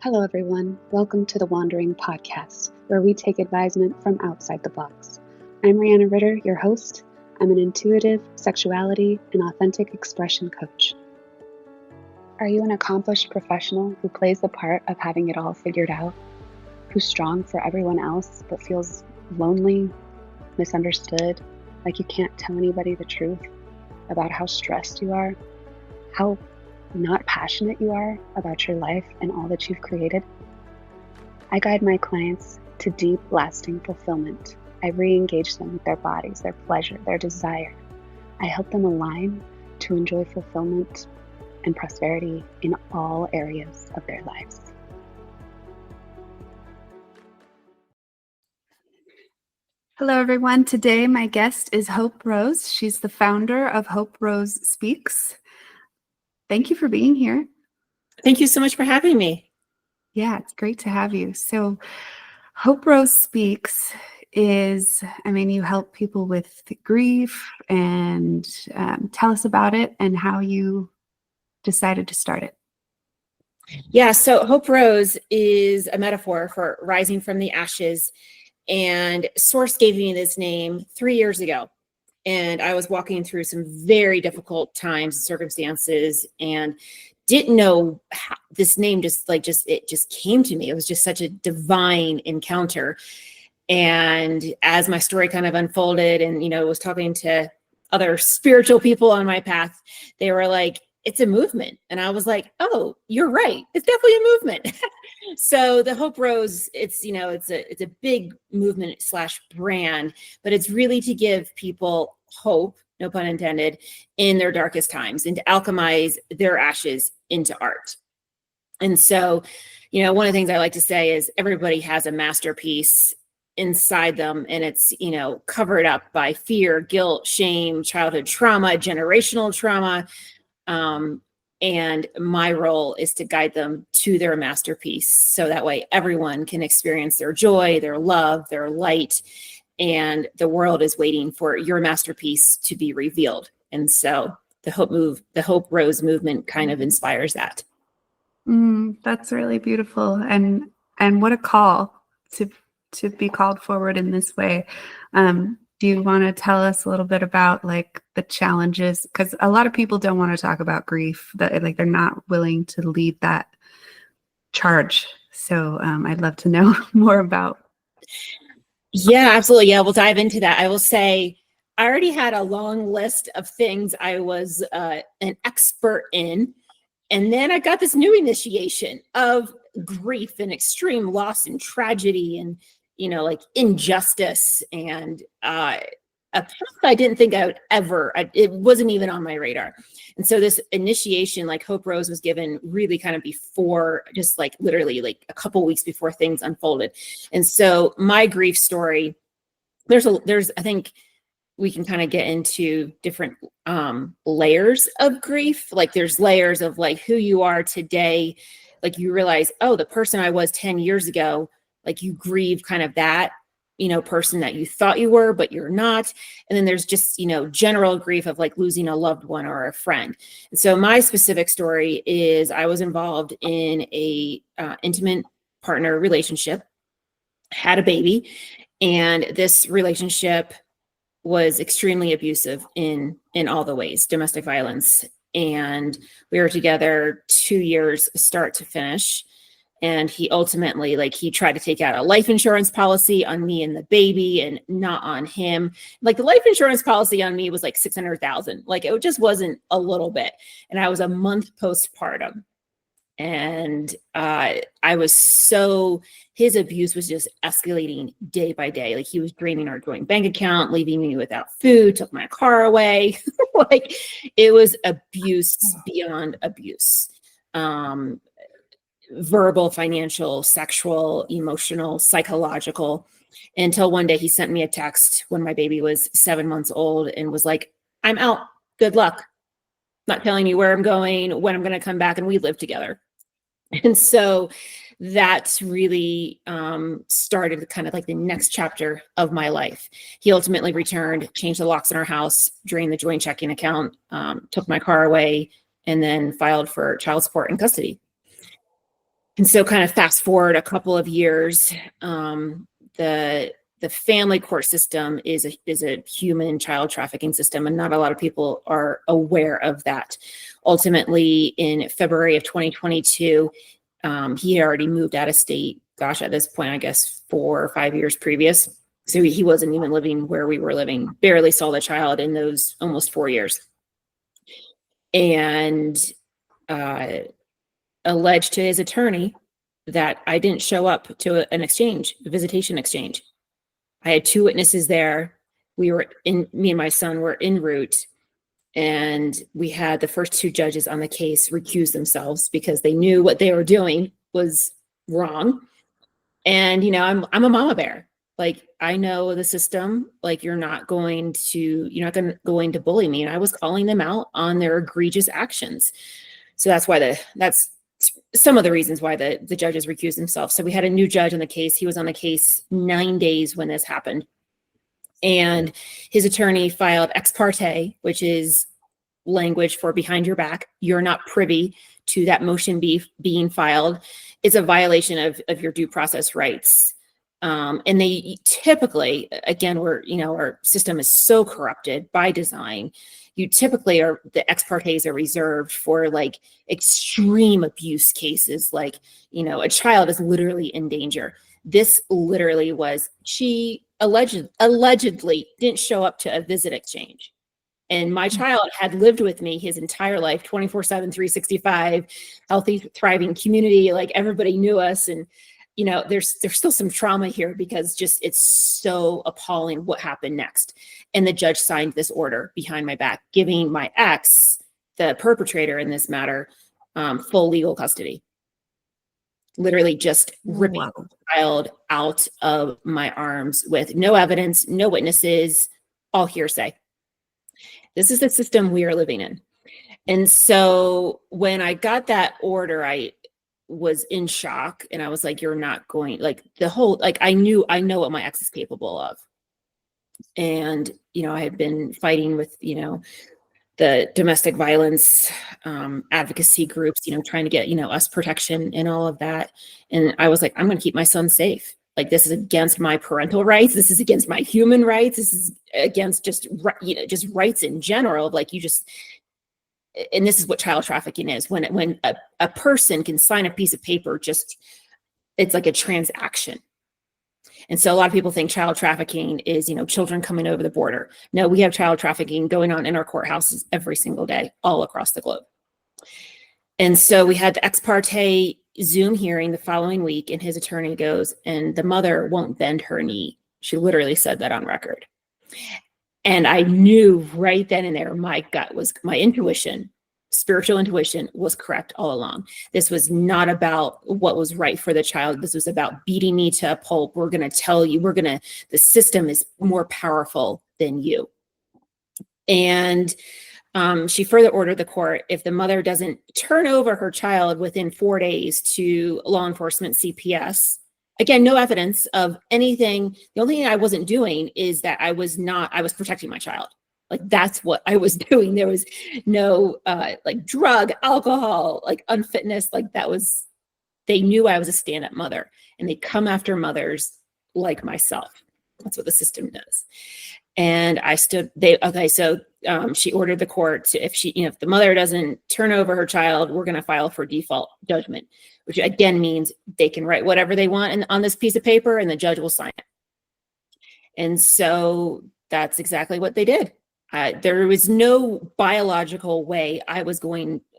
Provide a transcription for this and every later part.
Hello, everyone. Welcome to the Wandering Podcast, where we take advisement from outside the box. I'm Rihanna Ritter, your host. I'm an intuitive, sexuality, and authentic expression coach. Are you an accomplished professional who plays the part of having it all figured out? Who's strong for everyone else, but feels lonely, misunderstood, like you can't tell anybody the truth about how stressed you are, how not passionate you are about your life and all that you've created? I guide my clients to deep, lasting fulfillment. I re-engage them with their bodies, their pleasure, their desire. I help them align to enjoy fulfillment and prosperity in all areas of their lives. Hello, everyone. Today, my guest is Hope Rose. She's the founder of Hope Rose Speaks. Thank you for being here. Thank you so much for having me. Yeah, it's great to have you. So Hope Rose Speaks is, you help people with grief, and tell us about it and how you decided to start it. Yeah, so Hope Rose is a metaphor for rising from the ashes, and Source gave me this name 3 years ago. And I was walking through some very difficult times and circumstances and didn't know how this name it just came to me. It was just such a divine encounter. And as my story kind of unfolded and, was talking to other spiritual people on my path, they were like, it's a movement. And I was like, oh, you're right. It's definitely a movement. So the Hope Rose, it's a big movement / brand, but it's really to give people hope, no pun intended, in their darkest times and to alchemize their ashes into art. And so, one of the things I like to say is everybody has a masterpiece inside them, and it's, covered up by fear, guilt, shame, childhood trauma, generational trauma. And my role is to guide them to their masterpiece. So that way everyone can experience their joy, their love, their light, and the world is waiting for your masterpiece to be revealed. And so the Hope Rose movement kind of inspires that. That's really beautiful. And what a call to be called forward in this way. Do you want to tell us a little bit about the challenges? Because a lot of people don't want to talk about grief, that they're not willing to lead that charge. So I'd love to know more about. Yeah, absolutely. Yeah, we'll dive into that. I will say I already had a long list of things I was an expert in. And then I got this new initiation of grief and extreme loss and tragedy and injustice and a path I didn't think I would ever, it wasn't even on my radar. And so this initiation, Hope Rose, was given really kind of before, just literally a couple weeks before things unfolded. And so my grief story, there's I think we can kind of get into different layers of grief. There's layers of who you are today. You realize, oh, the person I was 10 years ago, you grieve kind of that, person that you thought you were, but you're not. And then there's just, general grief of losing a loved one or a friend. And so my specific story is I was involved in a intimate partner relationship, had a baby, and this relationship was extremely abusive in all the ways, domestic violence. And we were together 2 years, start to finish. And he ultimately, he tried to take out a life insurance policy on me and the baby and not on him. The life insurance policy on me was $600,000. It just wasn't a little bit. And I was a month postpartum. And his abuse was just escalating day by day. He was draining our joint bank account, leaving me without food, took my car away. It was abuse beyond abuse. Verbal, financial, sexual, emotional, psychological, until one day he sent me a text when my baby was 7 months old and was like, I'm out. Good luck. Not telling you where I'm going, when I'm going to come back, and we live together. And so that's really started kind of the next chapter of my life. He ultimately returned, changed the locks in our house, drained the joint checking account, took my car away, and then filed for child support and custody. And so kind of fast forward a couple of years, the family court system is a human child trafficking system, and not a lot of people are aware of that. Ultimately, in February of 2022, he had already moved out of state. Gosh, at this point, I guess 4 or 5 years previous. So he wasn't even living where we were living, barely saw the child in those almost 4 years. And alleged to his attorney that I didn't show up to an exchange, a visitation exchange. I had 2 witnesses there. Me and my son were en route, and we had the first 2 judges on the case recuse themselves because they knew what they were doing was wrong. And, I'm a mama bear. Like, I know the system. Like, you're not going to bully me. And I was calling them out on their egregious actions. So that's some of the reasons why the judges recused themselves. So we had a new judge on the case. He was on the case 9 days when this happened. And his attorney filed ex parte, which is language for behind your back. You're not privy to that motion being filed. It's a violation of your due process rights. And they typically, again, our system is so corrupted by design. You typically the ex partes are reserved for like extreme abuse cases, like, a child is literally in danger. This literally was, she allegedly didn't show up to a visit exchange. And my child had lived with me his entire life, 24/7, 365, healthy, thriving community. Like, everybody knew us. And, there's still some trauma here because it's so appalling what happened next. And the judge signed this order behind my back, giving my ex, the perpetrator in this matter, full legal custody. Literally just ripping the child out of my arms with no evidence, no witnesses, all hearsay. This is the system we are living in. And so when I got that order, I was in shock, and I was like, you're not going, like, I know what my ex is capable of. And, I had been fighting with, the domestic violence advocacy groups, trying to get, us protection and all of that. And I was like, I'm going to keep my son safe. Like, this is against my parental rights. This is against my human rights. This is against just rights in general. Like, and this is what child trafficking is. When a person can sign a piece of paper, it's like a transaction. And so a lot of people think child trafficking is, children coming over the border. No, we have child trafficking going on in our courthouses every single day, all across the globe. And so we had the ex parte Zoom hearing the following week, and his attorney goes, and the mother won't bend her knee. She literally said that on record. And I knew right then and there, my intuition, spiritual intuition, was correct all along. This was not about what was right for the child. This was about beating me to a pulp. We're going to tell you, the system is more powerful than you. And she further ordered the court, if the mother doesn't turn over her child within 4 days to law enforcement CPS, again, no evidence of anything. The only thing I wasn't doing is that I was protecting my child. Like, that's what I was doing. There was no like drug, alcohol, like unfitness. Like, they knew I was a stand-up mother, and they come after mothers like myself. That's what the system does. And she ordered the court to, if the mother doesn't turn over her child, we're going to file for default judgment, which again means they can write whatever they want on this piece of paper, and the judge will sign it. And so that's exactly what they did. There was no biological way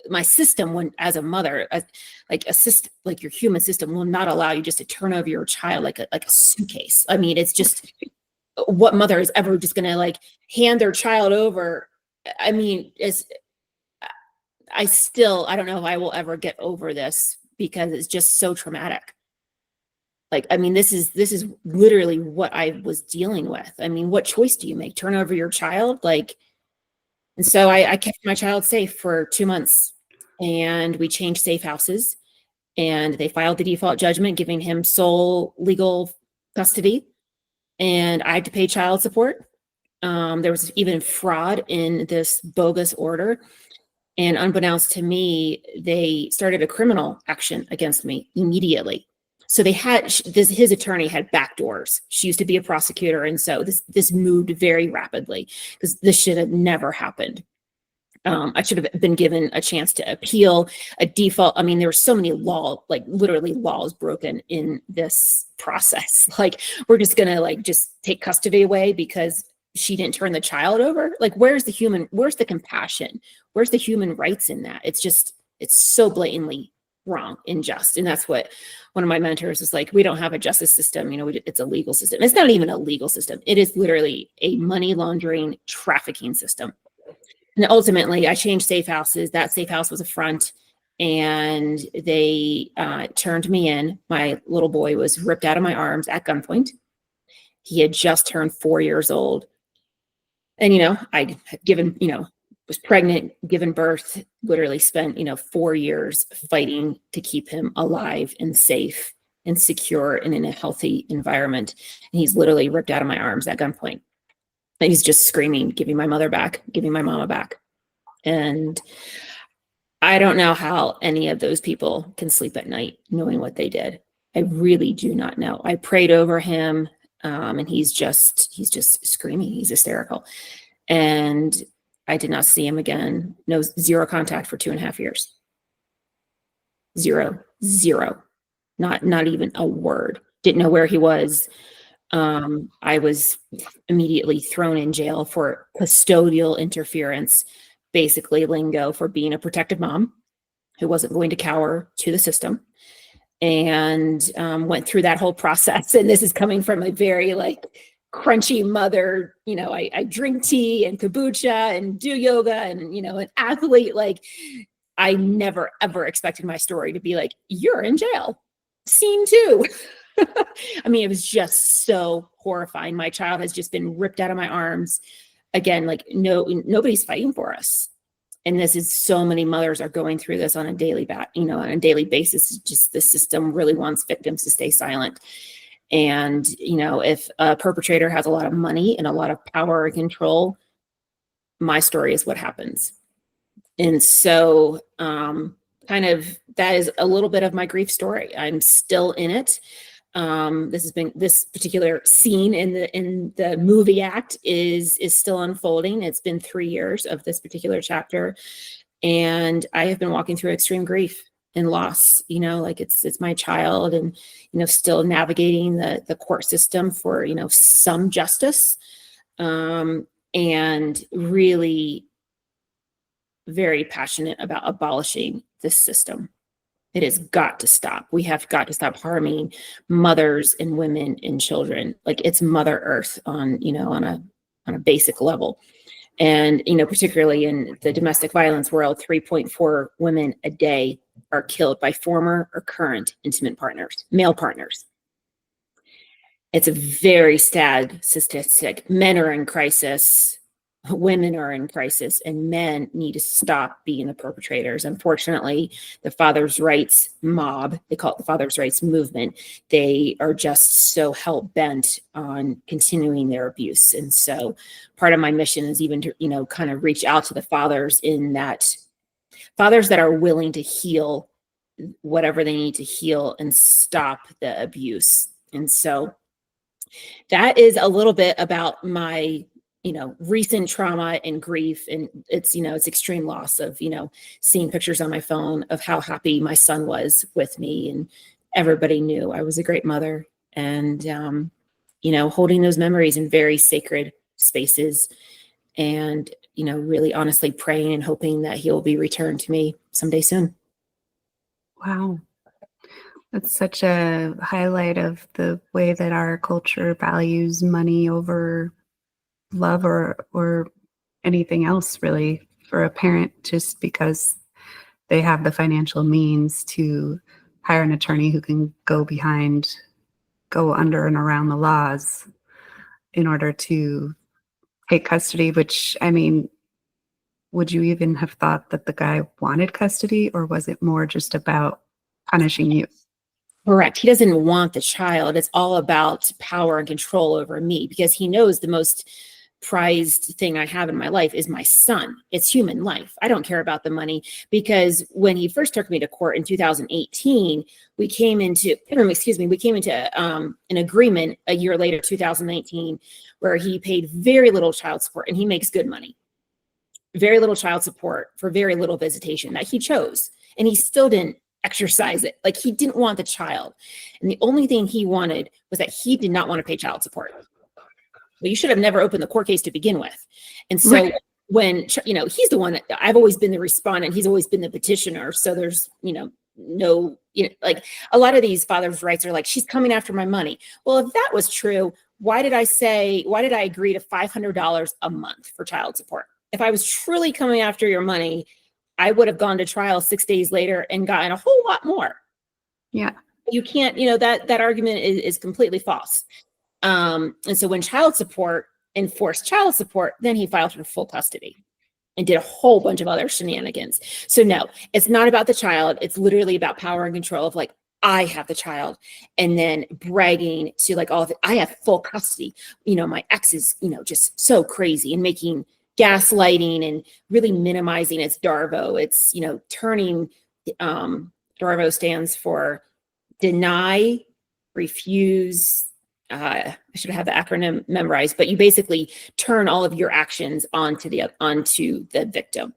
my system, when as a mother, like your human system will not allow you just to turn over your child like a suitcase. I mean, it's just, what mother is ever just going to like hand their child over? I mean, I don't know if I will ever get over this, because it's just so traumatic. Like, I mean, this is literally what I was dealing with. I mean, what choice do you make? Turn over your child? Like, and so I kept my child safe for 2 months, and we changed safe houses, and they filed the default judgment, giving him sole legal custody. And I had to pay child support. There was even fraud in this bogus order. And unbeknownst to me, they started a criminal action against me immediately. So they had his attorney had backdoors. She used to be a prosecutor. And so this moved very rapidly because this should have never happened. I should have been given a chance to appeal, a default. I mean, there were so many literally laws broken in this process. Like, we're just going to just take custody away because she didn't turn the child over. Like, where's the compassion? Where's the human rights in that? It's so blatantly wrong, unjust. And that's what one of my mentors was like, we don't have a justice system. It's a legal system. It's not even a legal system. It is literally a money laundering trafficking system. And ultimately, I changed safe houses. That safe house was a front, and they turned me in. My little boy was ripped out of my arms at gunpoint. He had just turned 4 years old. And, I had was pregnant, given birth, literally spent, 4 years fighting to keep him alive and safe and secure and in a healthy environment. And he's literally ripped out of my arms at gunpoint. And he's just screaming, giving my mother back, giving my mama back. And I don't know how any of those people can sleep at night knowing what they did. I really do not know. I prayed over him, and he's just screaming. He's hysterical. And I did not see him again. No, zero contact for 2.5 years. Zero. Not even a word. Didn't know where he was. I was immediately thrown in jail for custodial interference, basically lingo for being a protective mom who wasn't going to cower to the system, and went through that whole process. And this is coming from a very crunchy mother. I drink tea and kombucha and do yoga and, an athlete. I never, ever expected my story to be you're in jail. Scene 2. I mean, it was just so horrifying. My child has just been ripped out of my arms. Again, nobody's fighting for us. And this is, so many mothers are going through this on a daily basis. Just the system really wants victims to stay silent. And, if a perpetrator has a lot of money and a lot of power and control, my story is what happens. And so, kind of, that is a little bit of my grief story. I'm still in it. This particular scene in the movie act is still unfolding. It's been 3 years of this particular chapter, and I have been walking through extreme grief and loss. It's my child, and still navigating the court system for some justice, and really very passionate about abolishing this system. It has got to stop. We have got to stop harming mothers and women and children. It's Mother Earth on a basic level. And, particularly in the domestic violence world, 3.4 women a day are killed by former or current intimate partners, male partners. It's a very sad statistic. Men are in crisis. Women are in crisis, and men need to stop being the perpetrators. Unfortunately, the father's rights mob, they call it the father's rights movement, they are just so hell-bent on continuing their abuse. And so part of my mission is even to, kind of reach out to the fathers that are willing to heal whatever they need to heal and stop the abuse. And so that is a little bit about my recent trauma and grief. And it's extreme loss of, seeing pictures on my phone of how happy my son was with me. And everybody knew I was a great mother, and, holding those memories in very sacred spaces, and, really honestly praying and hoping that he'll be returned to me someday soon. Wow. That's such a highlight of the way that our culture values money over love or anything else, really, for a parent, just because they have the financial means to hire an attorney who can go under and around the laws in order to take custody. Which, I mean, would you even have thought that the guy wanted custody, or was it more just about punishing you? Correct. He doesn't want the child. It's all about power and control over me, because he knows the most prized thing I have in my life is my son. It's human life. I don't care about the money, because when he first took me to court in 2018, we came into an agreement a year later, 2019, where he paid very little child support, and he makes good money. Very little child support for very little visitation that he chose. And he still didn't exercise it. Like, he didn't want the child. And the only thing he wanted was that he did not want to pay child support. Well, you should have never opened the court case to begin with. And so Right. when, he's the one that I've always been the respondent, he's always been the petitioner. So there's, like a lot of these fathers' rights are like, she's coming after my money. Well, if that was true, why did I agree to $500 a month for child support? If I was truly coming after your money, I would have gone to trial 6 days later and gotten a whole lot more. Yeah. You can't, that argument is completely false. And so when child support enforced child support, then he filed for full custody and did a whole bunch of other shenanigans. So no, it's not about the child. It's literally about power and control of like, I have the child, and then bragging to like all of it. I have full custody. My ex is, just so crazy and making gaslighting and really minimizing its DARVO. It's, turning, DARVO stands for deny, refuse. I should have the acronym memorized, but you basically turn all of your actions onto the victim.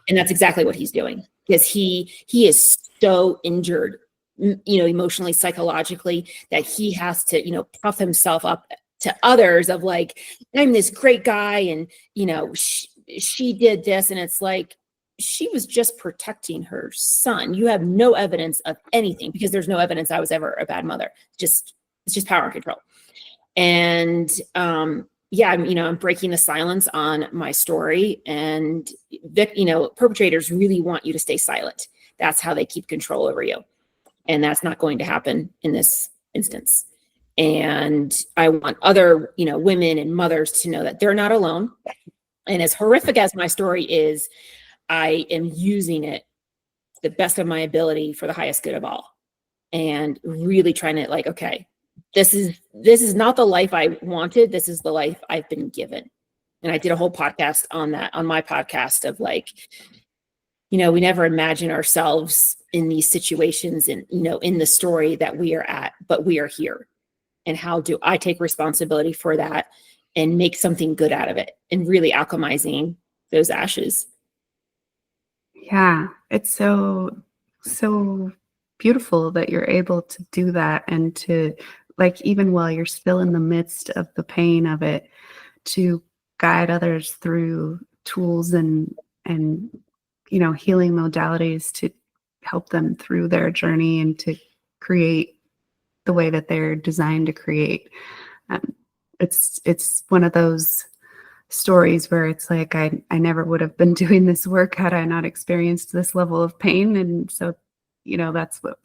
And that's exactly what he's doing, because he is so injured, emotionally, psychologically, that he has to, puff himself up to others of like, I'm this great guy. And, she did this. And it's like, she was just protecting her son. You have no evidence of anything, because there's no evidence I was ever a bad mother. It's just power and control. And, I'm breaking the silence on my story, and perpetrators really want you to stay silent. That's how they keep control over you. And that's not going to happen in this instance. And I want other, women and mothers to know that they're not alone. And as horrific as my story is, I am using it to the best of my ability for the highest good of all. And really trying to like, okay, this is not the life I wanted. This is the life I've been given. And I did a whole podcast on that, on my podcast, of like, we never imagine ourselves in these situations and, in the story that we are at, but we are here. And how do I take responsibility for that and make something good out of it, and really alchemizing those ashes? Yeah. It's so beautiful that you're able to do that, and to, like, even while you're still in the midst of the pain of it, to guide others through tools and healing modalities to help them through their journey and to create the way that they're designed to create. It's one of those stories where it's like, I never would have been doing this work had I not experienced this level of pain. And so, that's what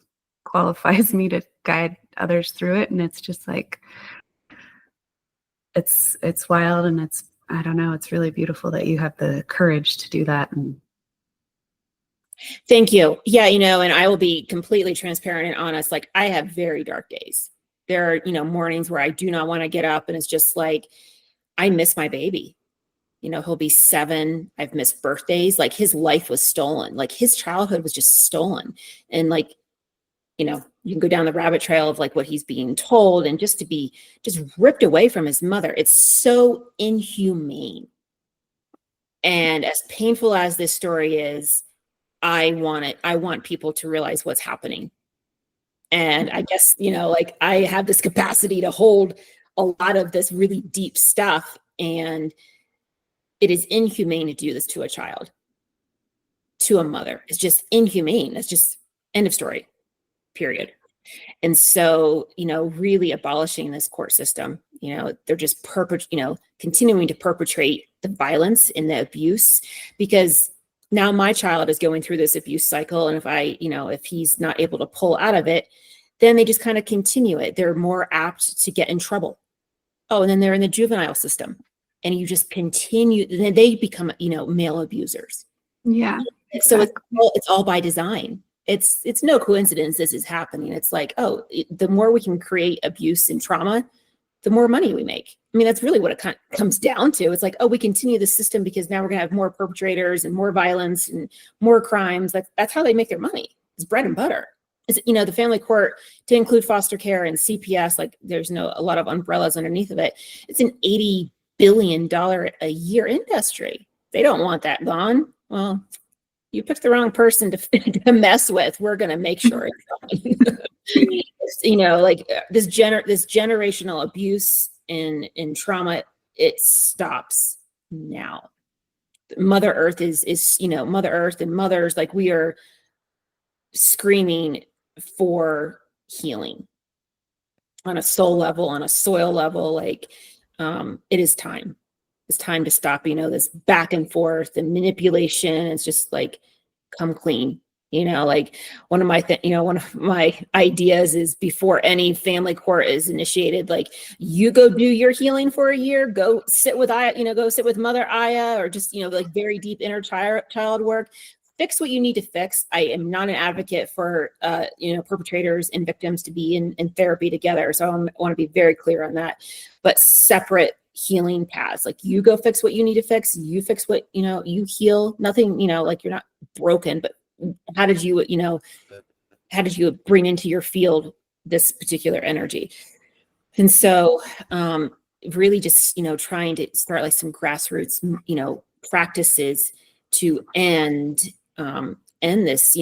qualifies me to guide others through it. And it's just like, it's wild, and I don't know, it's really beautiful that you have the courage to do that. And thank you. Yeah, and I will be completely transparent and honest. Like, I have very dark days. There are, mornings where I do not want to get up, and it's just like, I miss my baby. He'll be 7. I've missed birthdays. Like, his life was stolen. Like, his childhood was just stolen. And like, you can go down the rabbit trail of like what he's being told, and just to be just ripped away from his mother. It's so inhumane. And as painful as this story is, I want people to realize what's happening. And I guess, like, I have this capacity to hold a lot of this really deep stuff, and it is inhumane to do this to a child, to a mother. It's just inhumane. It's just end of story, period. And so, really abolishing this court system, they're just continuing to perpetrate the violence and the abuse, because now my child is going through this abuse cycle. And if he's not able to pull out of it, then they just kind of continue it. They're more apt to get in trouble. Oh, and then they're in the juvenile system, and you just continue, then they become, male abusers. yeah, So exactly. it's all by design. It's no coincidence this is happening. It's like, the more we can create abuse and trauma, the more money we make. I mean, that's really what it comes down to. It's like, oh, we continue the system because now we're going to have more perpetrators and more violence and more crimes. That's how they make their money. It's bread and butter. It's, the family court, to include foster care and CPS, like there's a lot of umbrellas underneath of it. It's an $80 billion a year industry. They don't want that gone. Well, you picked the wrong person to mess with. We're going to make sure it's gone. Like this generational abuse in trauma, it stops now. Mother Earth is Mother Earth and mothers, like we are screaming for healing on a soul level, on a soil level. Like it is time. It's time to stop, this back and forth and manipulation. It's just like, come clean. Like one of my ideas is, before any family court is initiated, like you go do your healing for a year, go sit with Mother Aya, or just, like very deep inner child work, fix what you need to fix. I am not an advocate for, perpetrators and victims to be in therapy together. So I want to be very clear on that, but separate healing paths. Like you go fix what you need to fix. You fix what, you heal. Nothing, like you're not broken, but how did you bring into your field this particular energy? And so really just, trying to start like some grassroots, practices to end this,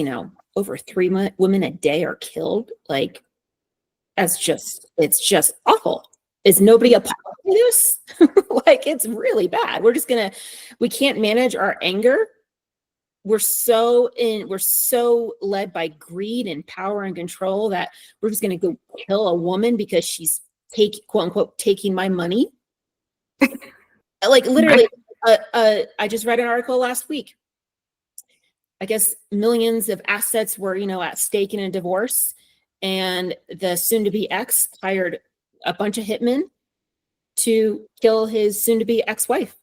over 3 women a day are killed. Like it's just awful. Is nobody applying this? Like it's really bad. We can't manage our anger. We're so led by greed and power and control that we're just going to go kill a woman because she's quote unquote taking my money. Like literally, I just read an article last week. I guess millions of assets were, at stake in a divorce, and the soon-to-be ex hired a bunch of hitmen to kill his soon-to-be ex-wife,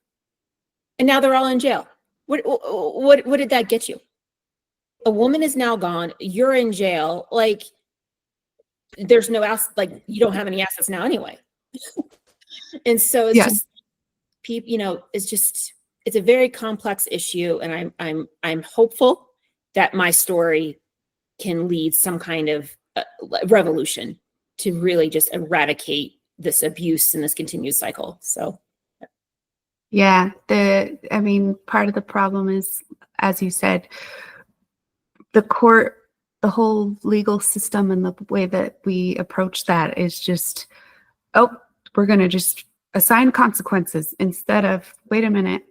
and now they're all in jail. What did that get you? A woman is now gone. You're in jail. Like there's no else. Like you don't have any assets now anyway. And so it's just people. It's a very complex issue, and I'm hopeful that my story can lead some kind of revolution to really just eradicate this abuse and this continued cycle. So. Yeah, part of the problem is, as you said, the court, the whole legal system and the way that we approach that is just, we're going to just assign consequences instead of, wait a minute,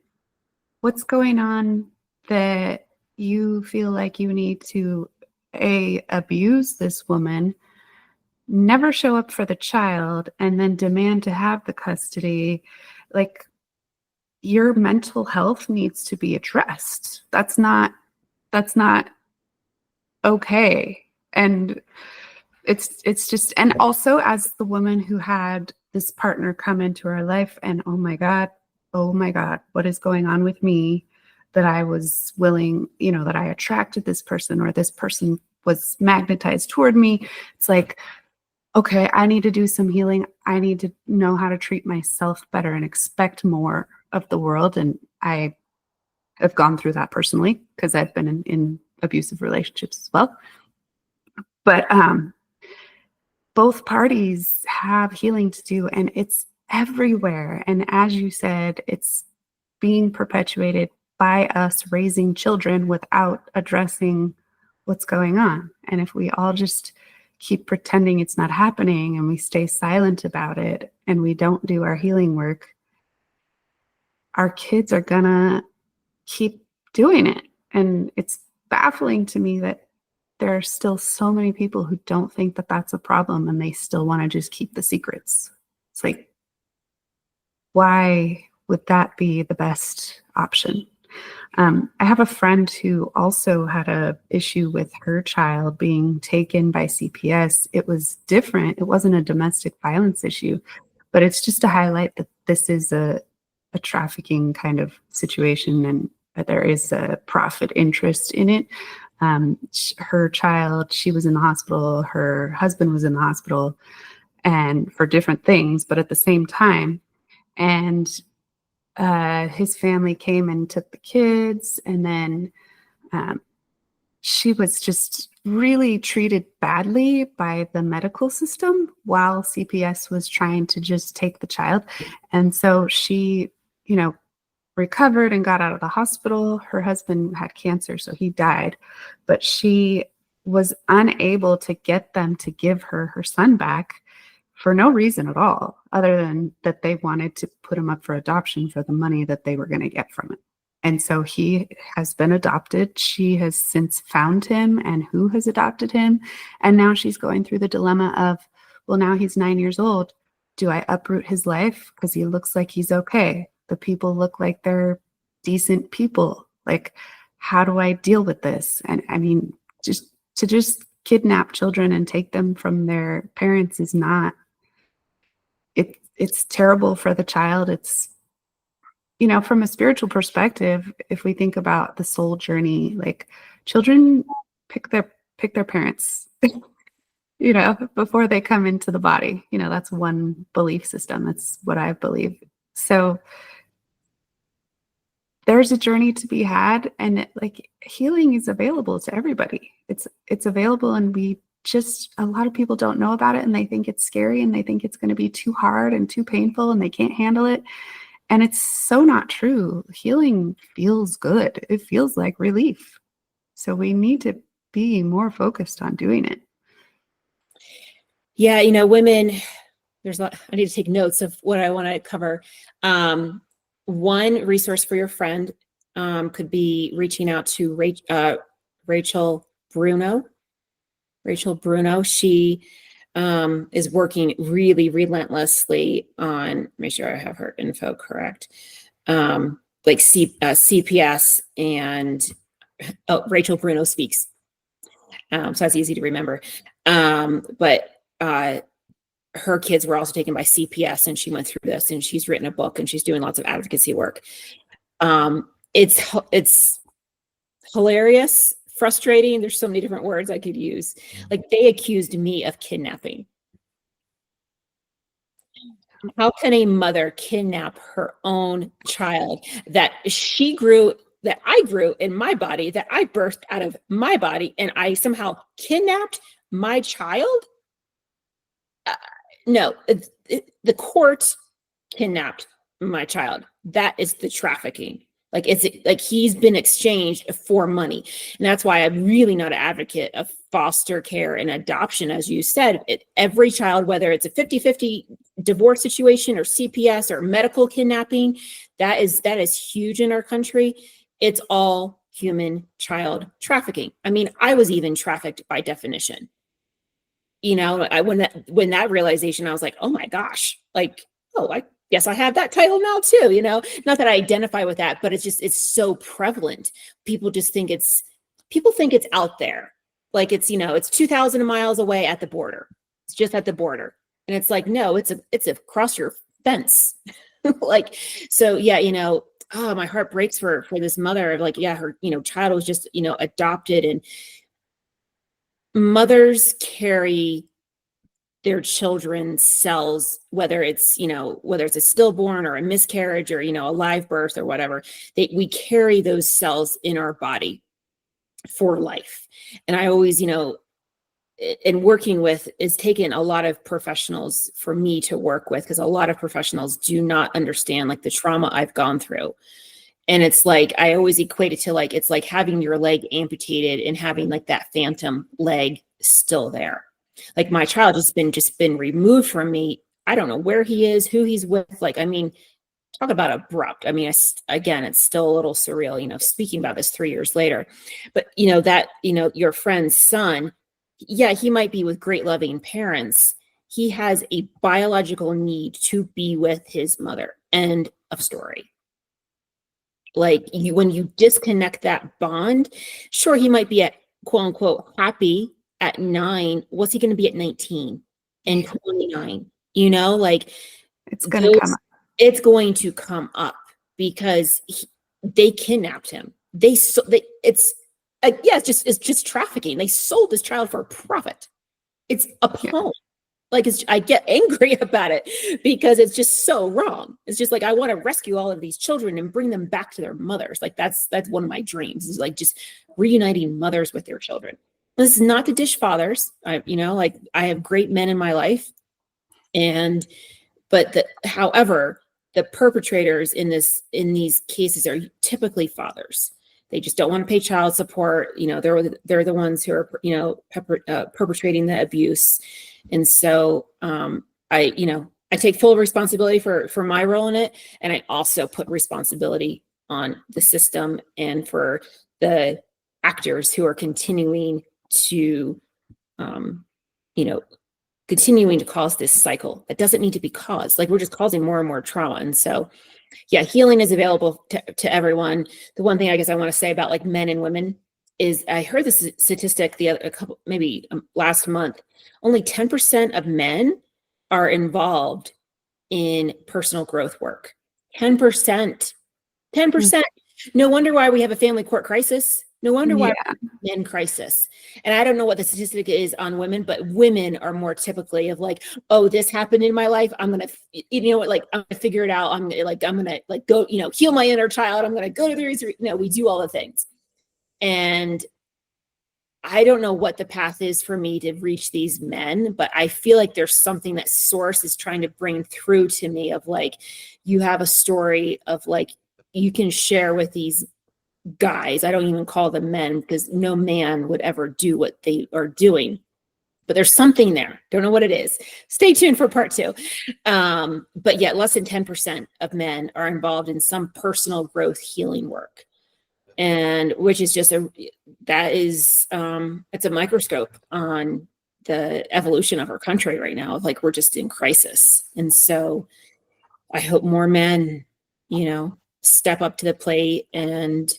what's going on that you feel like you need to abuse this woman, never show up for the child, and then demand to have the custody? Like, your mental health needs to be addressed. That's not okay. And it's just, and also as the woman who had this partner come into her life and, oh my God, what is going on with me that I was willing, that I attracted this person, or this person was magnetized toward me. It's like, okay, I need to do some healing. I need to know how to treat myself better and expect more of the world. And I have gone through that personally because I've been in abusive relationships as well. But both parties have healing to do, and it's everywhere. And as you said, it's being perpetuated by us raising children without addressing what's going on. And if we all just keep pretending it's not happening and we stay silent about it and we don't do our healing work, our kids are gonna keep doing it. And it's baffling to me that there are still so many people who don't think that that's a problem and they still want to just keep the secrets. It's like, why would that be the best option? I have a friend who also had a issue with her child being taken by CPS. It was different. It wasn't a domestic violence issue, but it's just to highlight that this is a trafficking kind of situation, and there is a profit interest in it. Her child, she was in the hospital. Her husband was in the hospital. and for different things, but at the same time. And his family came and took the kids, and then um, she was just really treated badly by the medical system while CPS was trying to just take the child. And so she, recovered and got out of the hospital. Her husband had cancer, so he died, but she was unable to get them to give her son back for no reason at all, other than that they wanted to put him up for adoption for the money that they were going to get from it. And so he has been adopted. She has since found him and who has adopted him. And now she's going through the dilemma of, well, now he's 9 years old. Do I uproot his life? Because he looks like he's okay. The people look like they're decent people. Like, how do I deal with this? And I mean, just kidnap children and take them from their parents is not, it's terrible for the child. It's, from a spiritual perspective, if we think about the soul journey, like children pick their parents, before they come into the body. That's one belief system. That's what I believe. So there's a journey to be had, and healing is available to everybody. It's available, and a lot of people don't know about it, and they think it's scary, and they think it's going to be too hard and too painful, and they can't handle it. And it's so not true. Healing feels good. It feels like relief. So we need to be more focused on doing it. Yeah, women, I need to take notes of what I want to cover. One resource for your friend could be reaching out to Rachel Bruno. Rachel Bruno, she is working really relentlessly on, make sure I have her info correct, CPS and Rachel Bruno Speaks. So that's easy to remember. But her kids were also taken by CPS, and she went through this, and she's written a book, and she's doing lots of advocacy work. It's hilarious, frustrating. There's so many different words I could use. Like, they accused me of kidnapping. How can a mother kidnap her own child that I grew in my body, that I birthed out of my body, and I somehow kidnapped my child? No, the court kidnapped my child. That is the trafficking. He's been exchanged for money. And that's why I'm really not an advocate of foster care and adoption. As you said, every child, whether it's a 50-50 divorce situation or CPS or medical kidnapping, that is huge in our country. It's all human child trafficking. I mean, I was even trafficked by definition. When that realization, I was like, oh my gosh, I guess I have that title now too, not that I identify with that, but it's so prevalent. People think it's out there. It's 2,000 miles away at the border. It's just at the border. And it's like, no, it's across your fence. So yeah, oh, my heart breaks for this mother. Her, child was just, adopted, and mothers carry their children's cells, whether it's a stillborn or a miscarriage or, a live birth or whatever, we carry those cells in our body for life. And I always, in working with, is taken a lot of professionals for me to work with, because a lot of professionals do not understand the trauma I've gone through. And it's I always equate it to it's like having your leg amputated and having that phantom leg still there. My child has just been removed from me. I don't know where he is, who he's with. Talk about abrupt. I mean, again, it's still a little surreal, speaking about this 3 years later. But your friend's son, yeah, he might be with great loving parents. He has a biological need to be with his mother. End of story. When you disconnect that bond, sure, he might be at quote unquote happy at 9. What's he going to be at 19 and 29? It's going to come up. It's going to come up because they kidnapped him. It's just trafficking. They sold this child for a profit. It's appalling. Like, I get angry about it because it's just so wrong. It's just like, I want to rescue all of these children and bring them back to their mothers. Like, that's one of my dreams, is like just reuniting mothers with their children. This is not to dish fathers. Like, I have great men in my life, however, the perpetrators in these cases are typically fathers. They just don't want to pay child support. They're the ones who are, perpetrating the abuse. And so I take full responsibility for my role in it. And I also put responsibility on the system and for the actors who are continuing to cause this cycle that doesn't need to be caused. Like, we're just causing more and more trauma. And so, yeah, healing is available to everyone. The one thing I guess I want to say about like men and women is, I heard this statistic last month. Only 10% of men are involved in personal growth work. 10%. 10%. No wonder why we have a family court crisis. No wonder why we have men crisis. And I don't know what the statistic is on women, but women are more typically of like, oh, this happened in my life. I'm going to, I'm going to figure it out. I'm going to go, heal my inner child. I'm going to go to the research. We do all the things. And I don't know what the path is for me to reach these men, but I feel like there's something that source is trying to bring through to me of like, you have a story of like, you can share with these guys. I don't even call them men, because no man would ever do what they are doing, but there's something there. Don't know what it is. Stay tuned for part 2. But yet less than 10% of men are involved in some personal growth healing work. And which is just it's a microscope on the evolution of our country right now. Like, we're just in crisis. And so I hope more men, step up to the plate. And,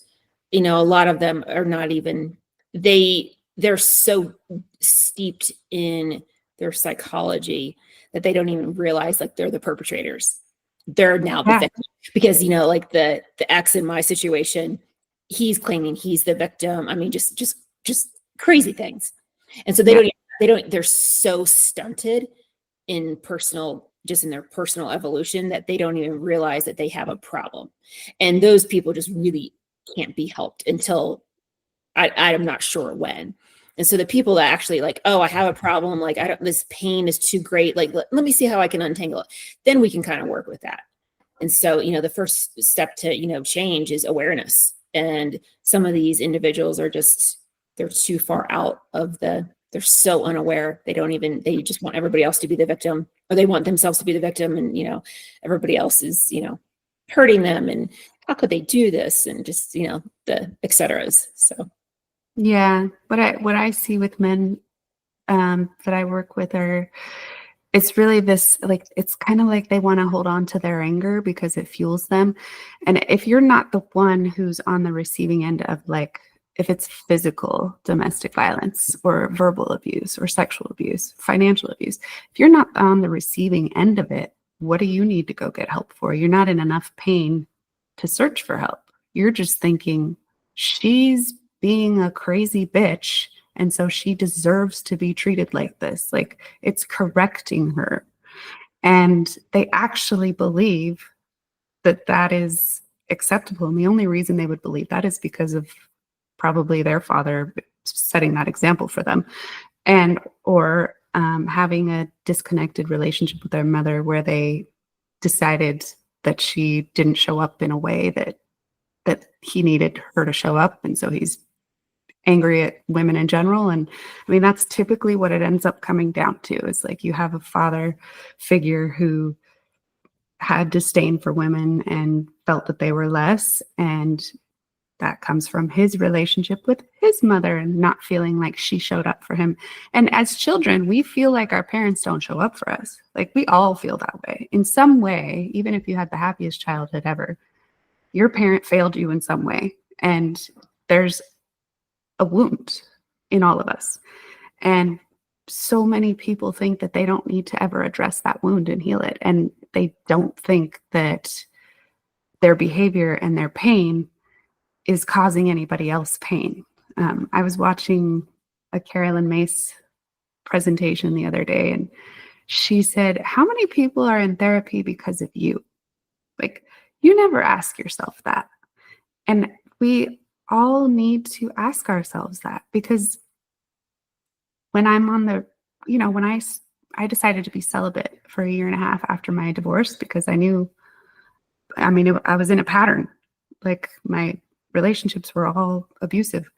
a lot of them are not even, they're so steeped in their psychology that they don't even realize like they're the perpetrators. They're now the victim, because, like the ex in my situation, he's claiming he's the victim. I mean, just crazy things. And so they're so stunted in their personal evolution that they don't even realize that they have a problem. And those people just really can't be helped until I'm not sure when. And so the people that actually like, oh, I have a problem, like this pain is too great, like let me see how I can untangle it, then we can kind of work with that. And so, the first step to, change is awareness. And some of these individuals they're too far out of they're so unaware. They just want everybody else to be the victim, or they want themselves to be the victim. And, everybody else is, hurting them. And how could they do this? And just, the et ceteras. So. Yeah. What I see with men that I work with it's really this, like, it's kind of like they want to hold on to their anger because it fuels them. And if you're not the one who's on the receiving end of, like, if it's physical domestic violence or verbal abuse or sexual abuse, financial abuse, if you're not on the receiving end of it, what do you need to go get help for? You're not in enough pain to search for help. You're just thinking, she's being a crazy bitch, and so she deserves to be treated like this. Like, it's correcting her. And they actually believe that that is acceptable. And the only reason they would believe that is because of probably their father setting that example for them, or having a disconnected relationship with their mother, where they decided that she didn't show up in a way that he needed her to show up. And so he's angry at women in general. And I mean, that's typically what it ends up coming down to, is like, you have a father figure who had disdain for women and felt that they were less. And that comes from his relationship with his mother and not feeling like she showed up for him. And as children, we feel like our parents don't show up for us. Like, we all feel that way in some way. Even if you had the happiest childhood ever, your parent failed you in some way. And there's a wound in all of us. And so many people think that they don't need to ever address that wound and heal it. And they don't think that their behavior and their pain is causing anybody else pain. I was watching a Carolyn Mace presentation the other day, and she said, how many people are in therapy because of you? Like, you never ask yourself that. And we all need to ask ourselves that, because when I'm on the, when I decided to be celibate for a year and a half after my divorce, because I knew, I was in a pattern. Like, my relationships were all abusive.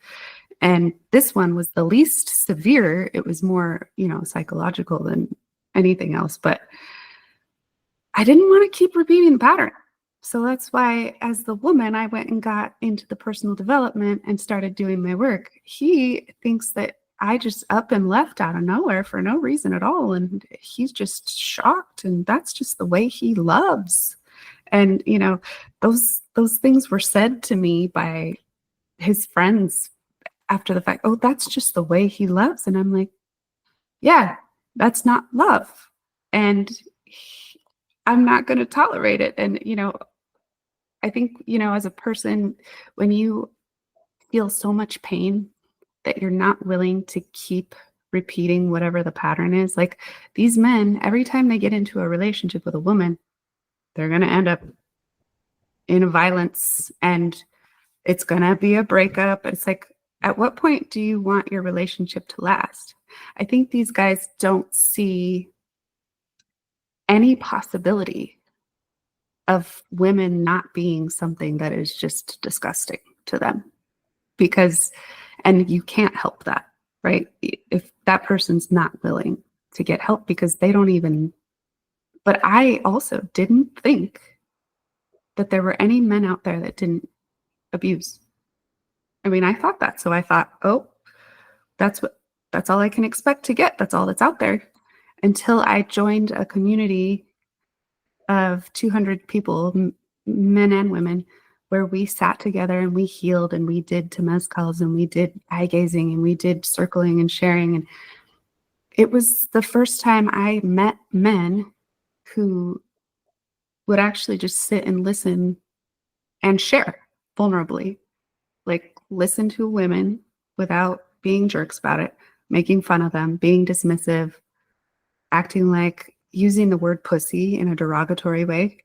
And this one was the least severe. It was more, psychological than anything else. But I didn't want to keep repeating the pattern. So that's why, as the woman, I went and got into the personal development and started doing my work. He thinks that I just up and left out of nowhere for no reason at all. And he's just shocked. And that's just the way he loves. And, those things were said to me by his friends after the fact. Oh, that's just the way he loves. And I'm like, yeah, that's not love. And I'm not going to tolerate it. And, I think, as a person, when you feel so much pain that you're not willing to keep repeating whatever the pattern is, like these men, every time they get into a relationship with a woman, they're going to end up in a violence, and it's going to be a breakup. It's like, at what point do you want your relationship to last? I think these guys don't see any possibility of women not being something that is just disgusting to them, and you can't help that, right? If that person's not willing to get help, because they don't even, but I also didn't think that there were any men out there that didn't abuse. I thought that. So I thought, oh, that's all I can expect to get. That's all that's out there, until I joined a community of 200 people, men and women, where we sat together and we healed, and we did temazcals, and we did eye gazing, and we did circling and sharing. And it was the first time I met men who would actually just sit and listen and share vulnerably, like listen to women without being jerks about it, making fun of them, being dismissive, acting like, using the word pussy in a derogatory way.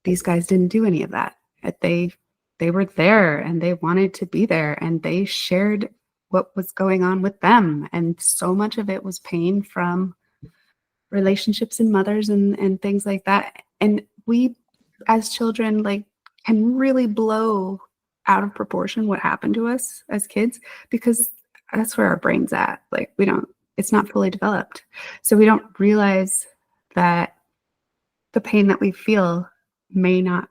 These guys didn't do any of that. They were there, and they wanted to be there, and they shared what was going on with them. And so much of it was pain from relationships and mothers and things like that. And we, as children, like, can really blow out of proportion what happened to us as kids, because that's where our brain's at. Like, it's not fully developed. So we don't realize that the pain that we feel may not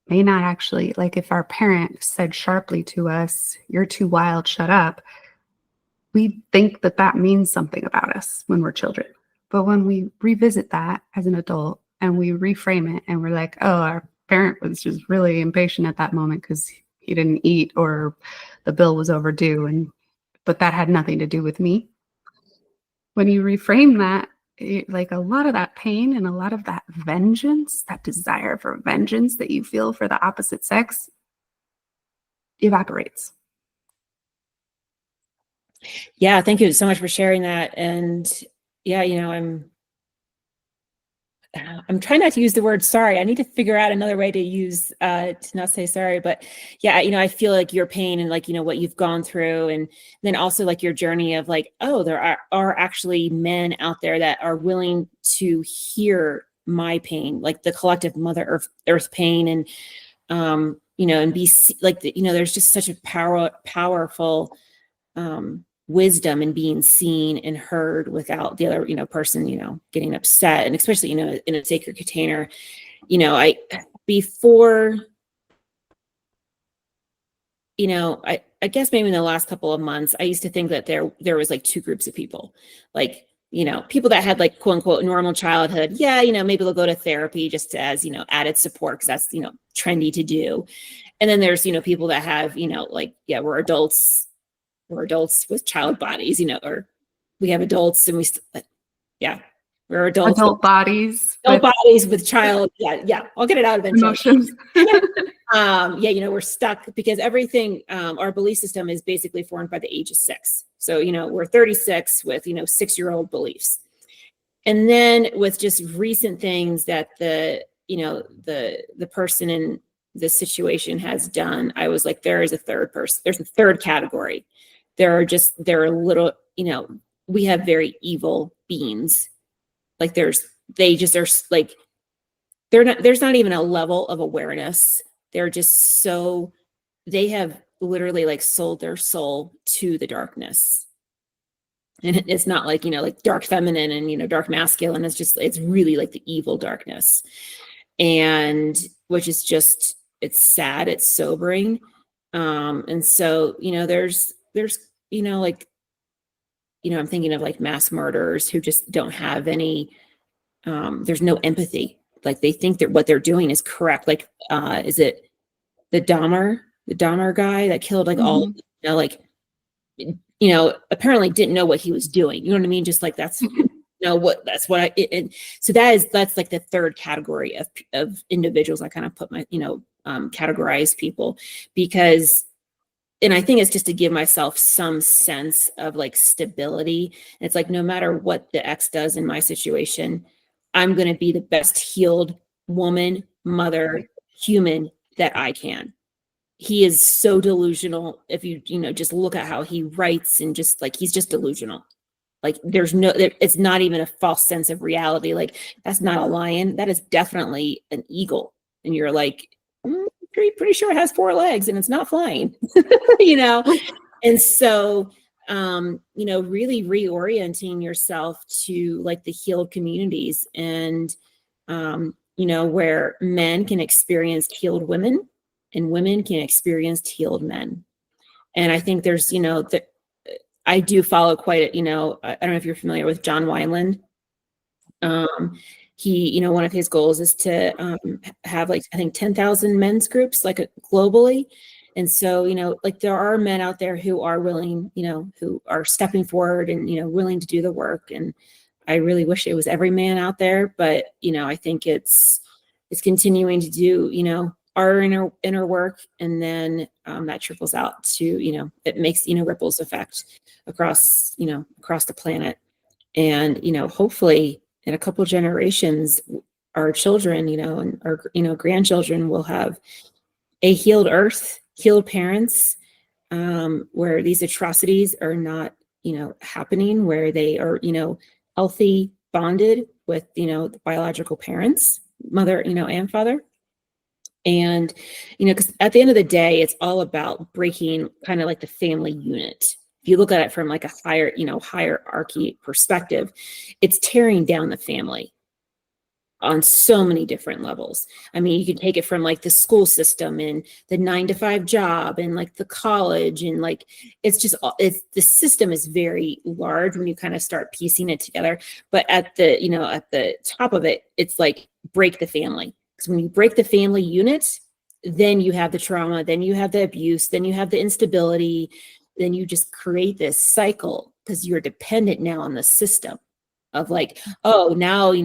actually, like, if our parent said sharply to us, "You're too wild, shut up," we think that means something about us when we're children. But when we revisit that as an adult and we reframe it, and we're like, oh, our parent was just really impatient at that moment because he didn't eat, or the bill was overdue, but that had nothing to do with me. When you reframe that, like, a lot of that pain and a lot of that vengeance, that desire for vengeance that you feel for the opposite sex, evaporates. Yeah, thank you so much for sharing that. And yeah, I'm trying not to use the word sorry. I need to figure out another way to use to not say sorry. But yeah, I feel like your pain and, like, what you've gone through, and then also like your journey of, like, oh, there are actually men out there that are willing to hear my pain, like the collective Mother Earth pain, and and be like, there's just such a powerful wisdom in being seen and heard without the other, person, getting upset. And especially, in a sacred container, before, I guess maybe in the last couple of months, I used to think that there was like two groups of people, like, people that had, like, quote unquote normal childhood. Yeah. Maybe they'll go to therapy just as, added support, because that's, trendy to do. And then there's, people that have, like, yeah, we're adults with child bodies, or we have adults, and yeah, We're adults. Adult bodies. Adult bodies with child. Yeah. I'll get it out eventually. Emotions. We're stuck because everything, our belief system is basically formed by the age of 6. So, we're 36 with, 6-year-old beliefs. And then with just recent things that the person in this situation has done, I was like, there is a third person. There's a third category. There are little, we have very evil beings. Like there's not even a level of awareness. They're just they have literally like sold their soul to the darkness. And it's not like, like dark feminine and, dark masculine. It's really like the evil darkness. And which is just, it's sad, it's sobering. And so, there's, I'm thinking of like mass murderers who just don't have any, there's no empathy. Like they think that what they're doing is correct. Like, is it the Dahmer guy that killed like all, apparently didn't know what he was doing. You know what I mean? Just like that's, that's like the third category of individuals. I kind of put my, categorize people because, and I think it's just to give myself some sense of like stability. It's like, no matter what the ex does in my situation, I'm going to be the best healed woman, mother, human that I can. He is so delusional. If you just look at how he writes and just like, he's just delusional. Like it's not even a false sense of reality. Like that's not a lion. That is definitely an eagle. And you're like, pretty sure it has 4 legs and it's not flying, And so, really reorienting yourself to like the healed communities and, where men can experience healed women and women can experience healed men. And I think there's, I do follow quite a, I don't know if you're familiar with John Wineland. He, one of his goals is to have like, I think 10,000 men's groups, like globally. And so, like there are men out there who are willing, who are stepping forward and, willing to do the work. And I really wish it was every man out there, but, I think it's continuing to do, our inner work. And then that trickles out to, it makes, ripples effect across the planet. And, hopefully in a couple generations, our children, and our, grandchildren will have a healed earth, healed parents, where these atrocities are not, happening, where they are, healthy, bonded with, the biological parents, mother, and father. And, because at the end of the day, it's all about breaking kind of like the family unit. If you look at it from like a higher, hierarchy perspective, it's tearing down the family on so many different levels. I mean, you can take it from like the school system and the 9-to-5 job and like the college and like, the system is very large when you kind of start piecing it together. But at the top of it, it's like break the family. Because when you break the family unit, then you have the trauma, then you have the abuse, then you have the instability, then you just create this cycle because you're dependent now on the system of like, oh, now we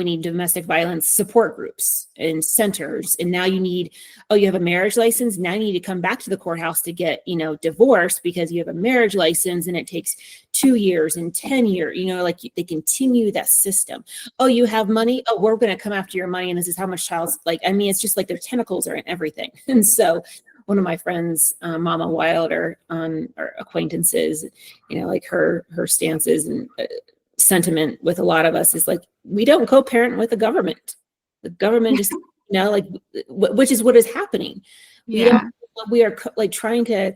need domestic violence support groups and centers. And now you have a marriage license. Now you need to come back to the courthouse to get, divorced because you have a marriage license and it takes 2 years and 10 years, like they continue that system. Oh, you have money. Oh, we're going to come after your money. And this is how much it's just like their tentacles are in everything. And so one of my friends, Mama Wilder, our acquaintances, like her stances and sentiment with a lot of us is like, we don't co-parent with the government. The government just, which is what is happening. Yeah. We are trying to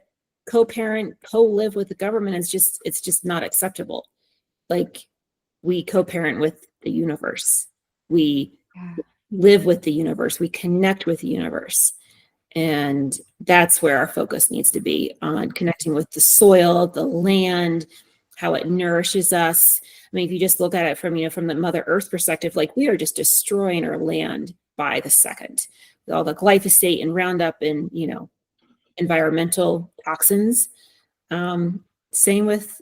co-parent, co-live with the government. It's just not acceptable. Like we co-parent with the universe. We live with the universe. We connect with the universe. And that's where our focus needs to be, on connecting with the soil, the land, how it nourishes us. I mean, if you just look at it from the Mother Earth perspective, like we are just destroying our land by the second with all the glyphosate and Roundup and, environmental toxins. Same with,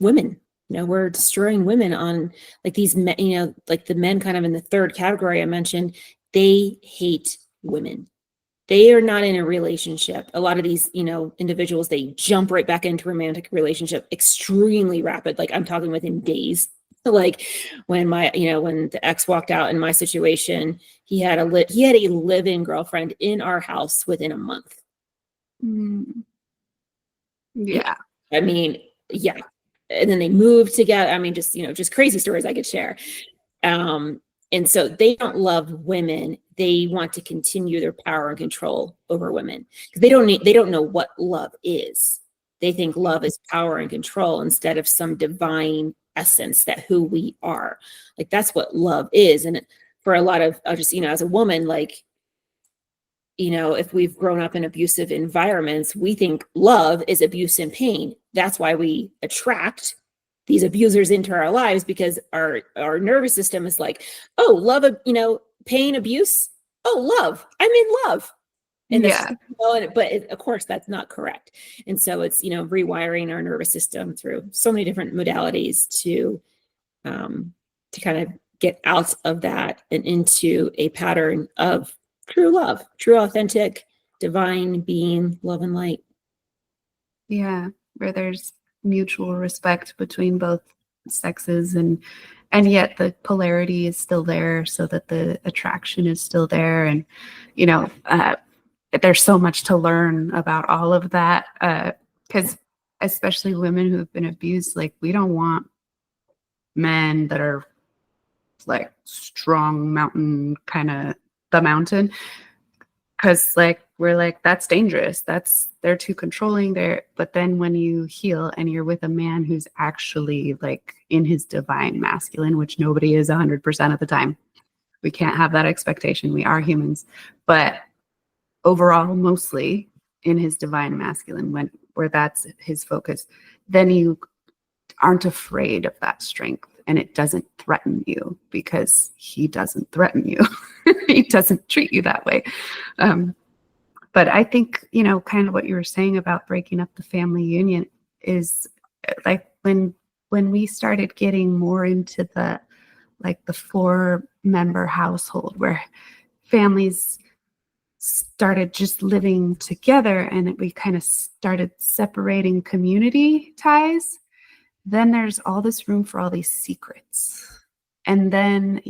women. we're destroying women on like these men, like the men kind of in the third category I mentioned, they hate women. They are not in a relationship. A lot of these, individuals, they jump right back into romantic relationship extremely rapid. Like I'm talking within days. Like when when the ex walked out in my situation, he had a live-in girlfriend in our house within a month. Yeah. I mean, yeah. And then they moved together. I mean, just crazy stories I could share. And so they don't love women. They want to continue their power and control over women because they don't know what love is. They think love is power and control instead of some divine essence that who we are. Like that's what love is. And for a lot of just, as a woman, like, if we've grown up in abusive environments, we think love is abuse and pain. That's why we attract these abusers into our lives, because our nervous system is like, oh, love, pain, abuse. Oh, love. I'm in love. And yeah. Of course, that's not correct. And so it's, rewiring our nervous system through so many different modalities to kind of get out of that and into a pattern of true love, true, authentic, divine being, love and light. Yeah, where there's mutual respect between both sexes, and yet the polarity is still there, so that the attraction is still there. And there's so much to learn about all of that, because especially women who have been abused, like we don't want men that are like strong mountain, kind of the mountain, because like we're like, that's dangerous, they're too controlling there. But then when you heal and you're with a man who's actually like in his divine masculine, which nobody is 100% of the time, we can't have that expectation, we are humans, but overall mostly in his divine masculine, where that's his focus, then you aren't afraid of that strength, and it doesn't threaten you because he doesn't threaten you. He doesn't treat you that way. But I think, kind of what you were saying about breaking up the family union is like when we started getting more into the 4-member household, where families started just living together and we kind of started separating community ties, then there's all this room for all these secrets. And then,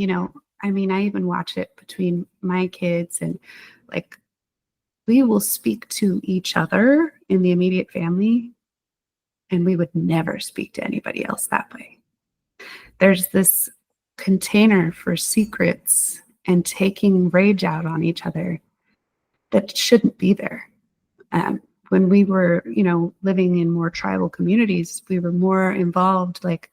I even watch it between my kids, and like we will speak to each other in the immediate family, and we would never speak to anybody else that way. There's this container for secrets and taking rage out on each other that shouldn't be there. When we were, living in more tribal communities, we were more involved. Like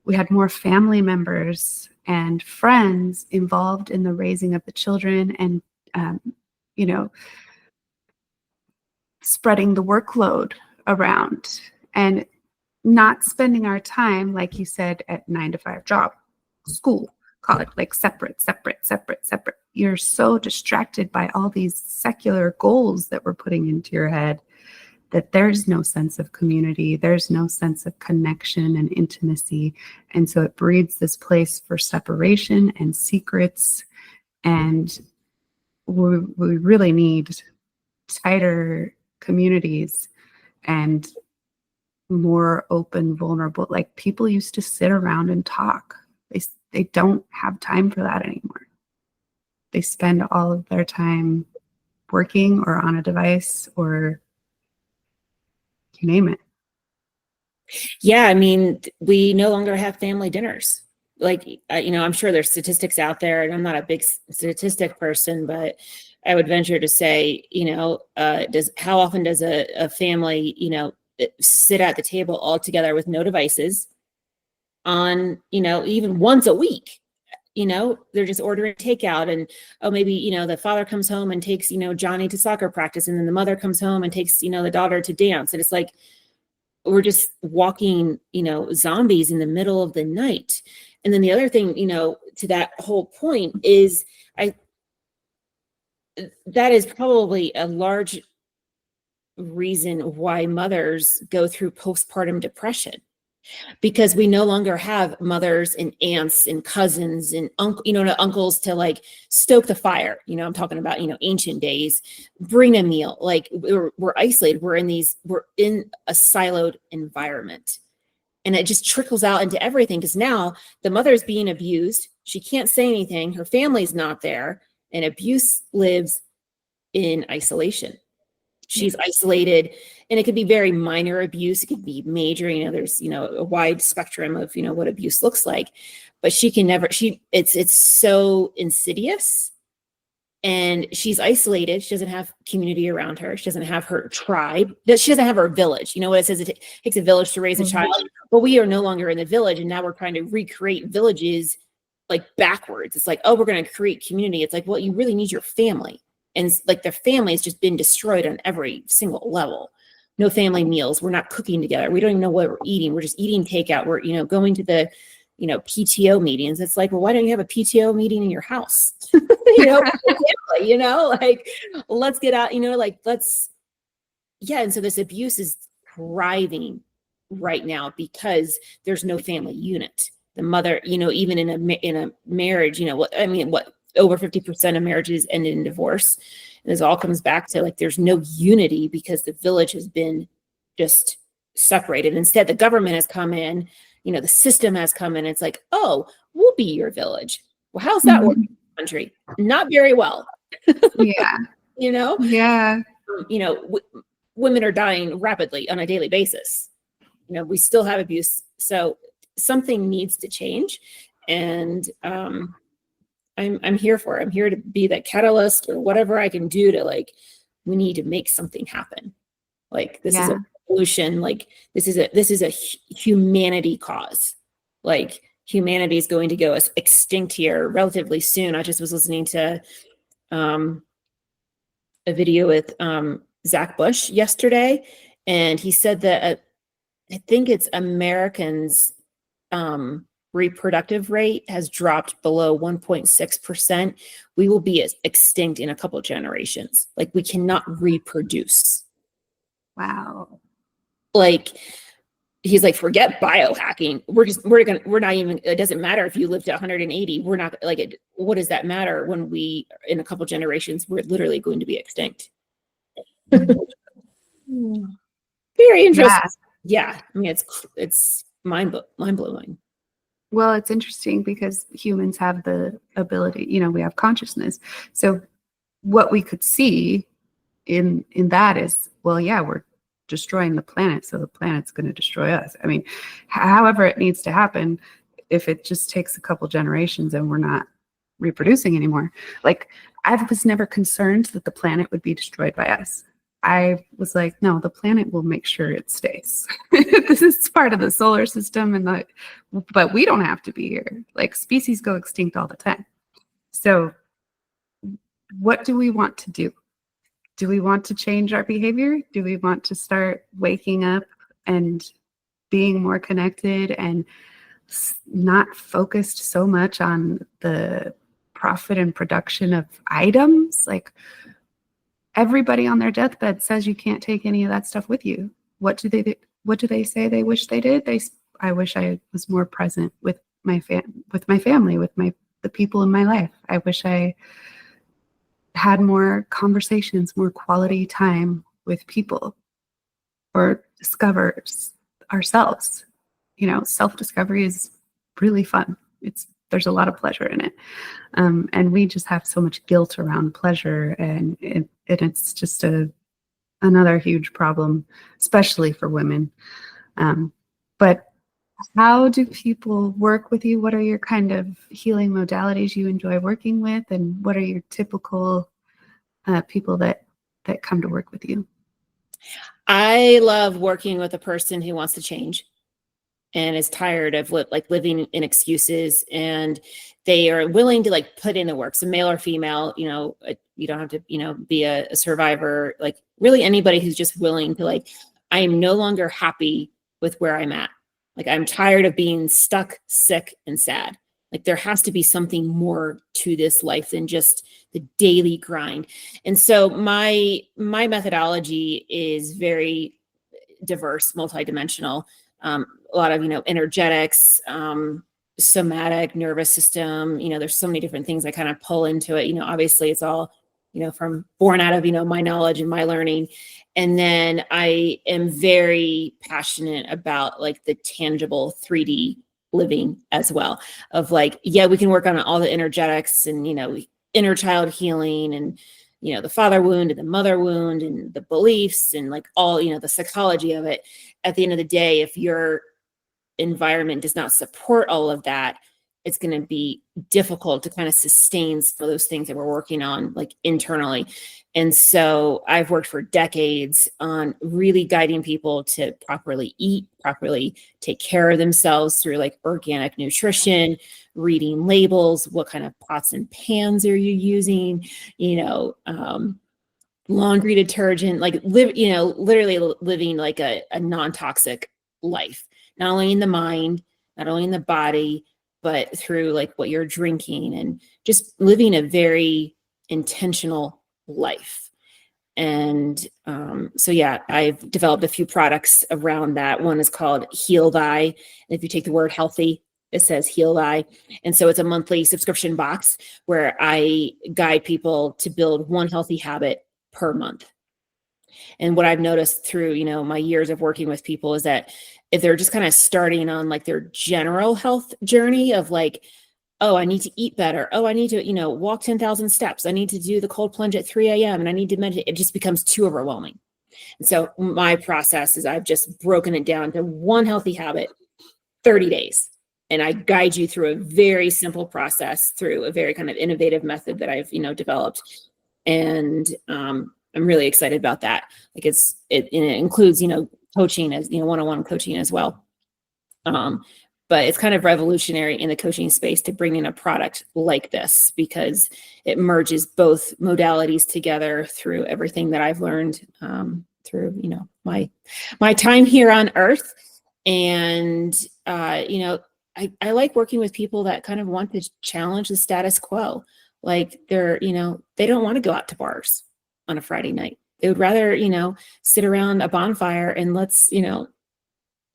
we had more family members and friends involved in the raising of the children, and, spreading the workload around, and not spending our time, like you said, at 9-to-5 job, school, college, like separate. You're so distracted by all these secular goals that we're putting into your head that there's no sense of community, there's no sense of connection and intimacy. And so it breeds this place for separation and secrets. And we really need tighter communities and more open, vulnerable. Like people used to sit around and talk. They don't have time for that anymore. They spend all of their time working or on a device, or you name it. Yeah, we no longer have family dinners. Like, I'm sure there's statistics out there, and I'm not a big statistic person, but I would venture to say, how often does a family, sit at the table all together with no devices on, even once a week? They're just ordering takeout, and maybe the father comes home and takes Johnny to soccer practice, and then the mother comes home and takes the daughter to dance. And it's like we're just walking zombies in the middle of the night. And then the other thing, to that whole point is that is probably a large reason why mothers go through postpartum depression, because we no longer have mothers and aunts and cousins and uncles to like stoke the fire. I'm talking about, ancient days, bring a meal. Like we're isolated. We're in a siloed environment, and it just trickles out into everything. Because now the mother is being abused. She can't say anything. Her family's not there, and abuse lives in isolation. She's isolated, and it could be very minor abuse. It could be major. There's, a wide spectrum of, what abuse looks like, but she can never, it's so insidious, and she's isolated. She doesn't have community around her. She doesn't have her tribe. She doesn't have her village. What it says, it takes a village to raise a child, but we are no longer in the village. And now we're trying to recreate villages like backwards. It's like, oh, we're going to create community. It's like, well, you really need your family. And like their family has just been destroyed on every single level. No family meals. We're not cooking together. We don't even know what we're eating. We're just eating takeout. We're, going to the, PTO meetings. It's like, well, why don't you have a PTO meeting in your house? Like, let's get out, And so this abuse is thriving right now because there's no family unit. The mother, even in a marriage, over 50% of marriages end in divorce. And this all comes back to like, there's no unity because the village has been just separated. Instead, the government has come in, the system has come in. It's like, oh, we'll be your village. Well, how's that working in the country? Not very well. Yeah. Yeah. Women are dying rapidly on a daily basis. We still have abuse. So something needs to change. And, I'm here for it. I'm here to be that catalyst or whatever I can do to we need to make something happen. Like this is a revolution. Like this is a humanity cause. Like humanity is going to go extinct here relatively soon. I just was listening to a video with Zach Bush yesterday, and he said that I think it's Americans reproductive rate has dropped below 1.6%. We will be extinct in a couple of generations. Like we cannot reproduce. Wow. Like he's like, forget biohacking. We're not even, it doesn't matter if you live to 180. We're not what does that matter when we, in a couple of generations, we're literally going to be extinct. Very interesting. Yeah. I mean, it's mind blowing. Well, it's interesting because humans have the ability, we have consciousness. So what we could see in that is, well, yeah, we're destroying the planet, so the planet's going to destroy us. I mean, however it needs to happen, if it just takes a couple generations and we're not reproducing anymore. Like, I was never concerned that the planet would be destroyed by us. I was like, no, the planet will make sure it stays. This is part of the solar system, but we don't have to be here. Like, species go extinct all the time. So what do we want to do? Do we want to change our behavior? Do we want to start waking up and being more connected and not focused so much on the profit and production of items? Like, everybody on their deathbed says you can't take any of that stuff with you. What do they say they wish they did? I wish I was more present with my family, with the people in my life. I wish I had more conversations, more quality time with people, or discover ourselves. Self-discovery is really fun. There's a lot of pleasure in it. And we just have so much guilt around pleasure, and it's just another huge problem, especially for women. But how do people work with you? What are your kind of healing modalities you enjoy working with? And what are your typical people that come to work with you? I love working with a person who wants to change and is tired of living in excuses, and they are willing to put in the work. So male or female, you don't have to, be a survivor, really anybody who's just willing to I am no longer happy with where I'm at. I'm tired of being stuck, sick, and sad. There has to be something more to this life than just the daily grind. And so my methodology is very diverse, multidimensional. a lot of, energetics, somatic, nervous system. There's so many different things I kind of pull into it. Obviously it's all, from born out of, my knowledge and my learning. And then I am very passionate about like the tangible 3D living as well, of like, yeah, we can work on all the energetics and, inner child healing and, the father wound and the mother wound and the beliefs and like all, the psychology of it. At the end of the day, if your environment does not support all of that, it's going to be difficult to kind of sustain some of those things that we're working on like internally. And so I've worked for decades on really guiding people to properly eat, properly take care of themselves through like organic nutrition, reading labels, what kind of pots and pans are you using, laundry detergent, like literally living like a non-toxic life, not only in the mind, not only in the body, but through like what you're drinking and just living a very intentional life. And so, yeah, I've developed a few products around that. One is called Heal Thy. And if you take the word healthy, it says Heal Thy. And so it's a monthly subscription box where I guide people to build one healthy habit per month. And what I've noticed through, my years of working with people is that if they're just kind of starting on like their general health journey of like, oh, I need to eat better. Oh, I need to, walk 10,000 steps. I need to do the cold plunge at 3 a.m. and I need to meditate. It just becomes too overwhelming. And so my process is I've just broken it down to one healthy habit, 30 days. And I guide you through a very simple process through a very kind of innovative method that I've, developed. And I'm really excited about that. Like it includes, coaching as, one-on-one coaching as well. But it's kind of revolutionary in the coaching space to bring in a product like this because it merges both modalities together through everything that I've learned through, my time here on Earth. And, I like working with people that kind of want to challenge the status quo. Like they're, they don't want to go out to bars on a Friday night. They would rather, sit around a bonfire and let's,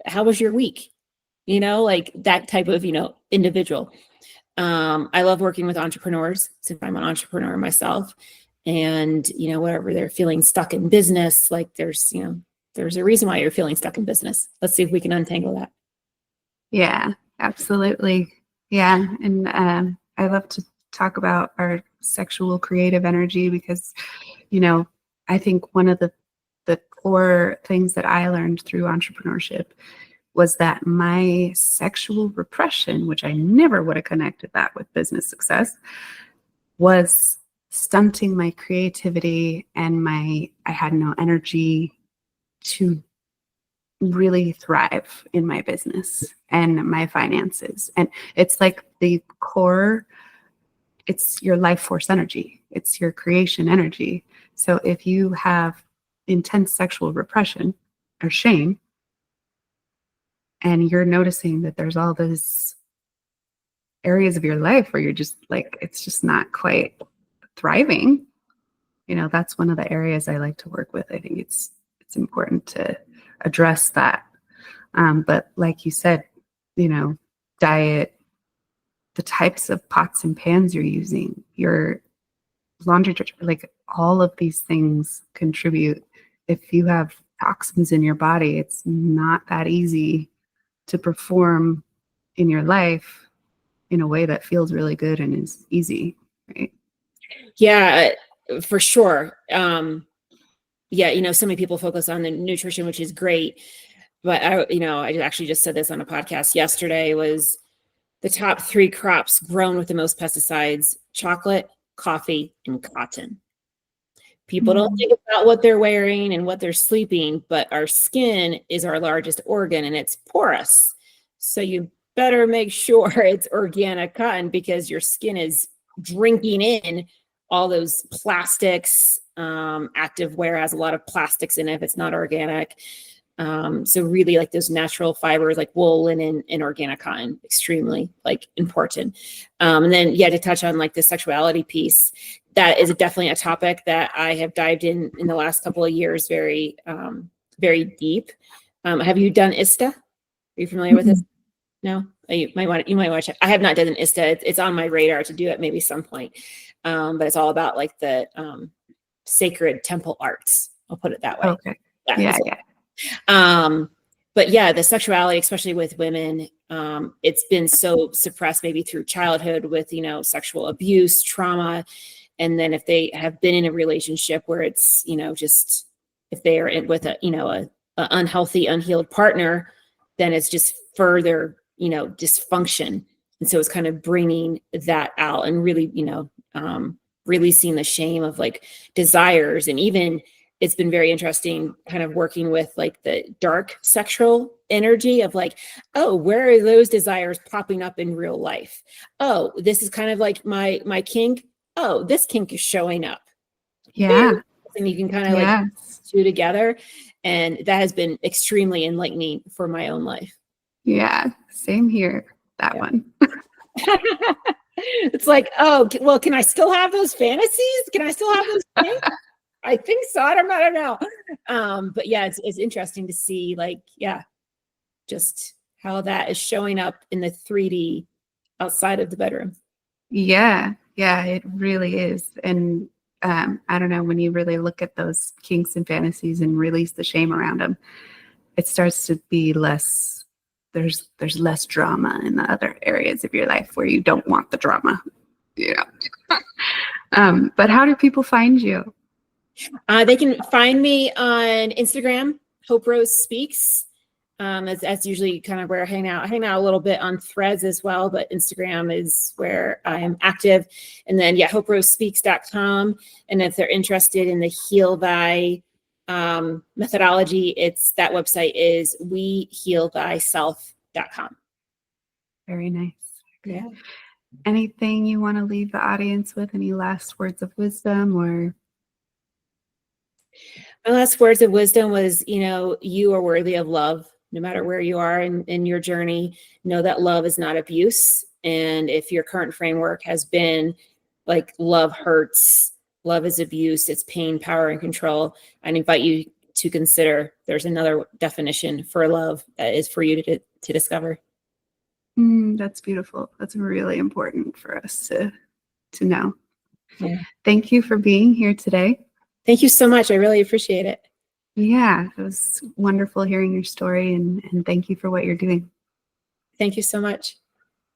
how was your week? Like that type of, individual. I love working with entrepreneurs since I'm an entrepreneur myself. And, whatever they're feeling stuck in business, like there's a reason why you're feeling stuck in business. Let's see if we can untangle that. Yeah, absolutely. Yeah. And I love to talk about our sexual creative energy because, I think one of the core things that I learned through entrepreneurship was that my sexual repression, which I never would have connected that with business success, was stunting my creativity and I had no energy to really thrive in my business and my finances. And it's like the core, it's your life force energy. It's your creation energy. So if you have intense sexual repression or shame, and you're noticing that there's all those areas of your life where you're just like, it's just not quite thriving, that's one of the areas I like to work with. I think it's important to address that. But like you said, diet, the types of pots and pans you're using, your laundry detergent, like all of these things contribute. If you have toxins in your body, it's not that easy to perform in your life in a way that feels really good and is easy, right? Yeah, for sure. Yeah, so many people focus on the nutrition, which is great. But I actually just said this on a podcast yesterday, was the top 3 crops grown with the most pesticides: chocolate, coffee, and cotton. People don't think about what they're wearing and what they're sleeping, but our skin is our largest organ and it's porous. So you better make sure it's organic cotton because your skin is drinking in all those plastics. Active wear has a lot of plastics in it if it's not organic. So really like those natural fibers like wool, linen, and organic cotton, extremely like important. And then to touch on like the sexuality piece, that is definitely a topic that I have dived in the last couple of years, very, very deep. Have you done ISTA? you familiar with this? No, you might want to check. I have not done an ISTA. It's on my radar to do at maybe some point. But it's all about like the sacred temple arts. I'll put it that way. Okay. Yeah. But yeah, the sexuality, especially with women, it's been so suppressed maybe through childhood with, sexual abuse, trauma. And then if they have been in a relationship where it's, just if they are with a unhealthy, unhealed partner, then it's just further, dysfunction. And so it's kind of bringing that out and really, releasing the shame of like desires. And even it's been very interesting kind of working with like the dark sexual energy of like, oh, where are those desires popping up in real life? Oh, this is kind of like my kink. Oh, this kink is showing up. Yeah. And you can kind of like two together. And that has been extremely enlightening for my own life. Yeah. Same here. That one. It's like, oh, well, can I still have those fantasies? Can I still have those things? I think so. I don't know. But yeah, it's interesting to see like, just how that is showing up in the 3D outside of the bedroom. Yeah, it really is. And I don't know, when you really look at those kinks and fantasies and release the shame around them, it starts to be less, there's less drama in the other areas of your life where you don't want the drama. Yeah. But how do people find you? They can find me on Instagram, Hope Rose Speaks. That's usually kind of where I hang out. I hang out a little bit on Threads as well, but Instagram is where I am active. And then, hoperosespeaks.com. And if they're interested in the Heal Thy methodology, that website is wehealthyself.com. Very nice. Yeah. Anything you want to leave the audience with? Any last words of wisdom or? My last words of wisdom was, you are worthy of love, no matter where you are in your journey. Know that love is not abuse. And if your current framework has been like love hurts, love is abuse, it's pain, power, and control, I'd invite you to consider there's another definition for love that is for you to discover. That's beautiful. That's really important for us to know. Yeah. Thank you for being here today. Thank you so much. I really appreciate it. Yeah, it was wonderful hearing your story, and thank you for what you're doing. Thank you so much.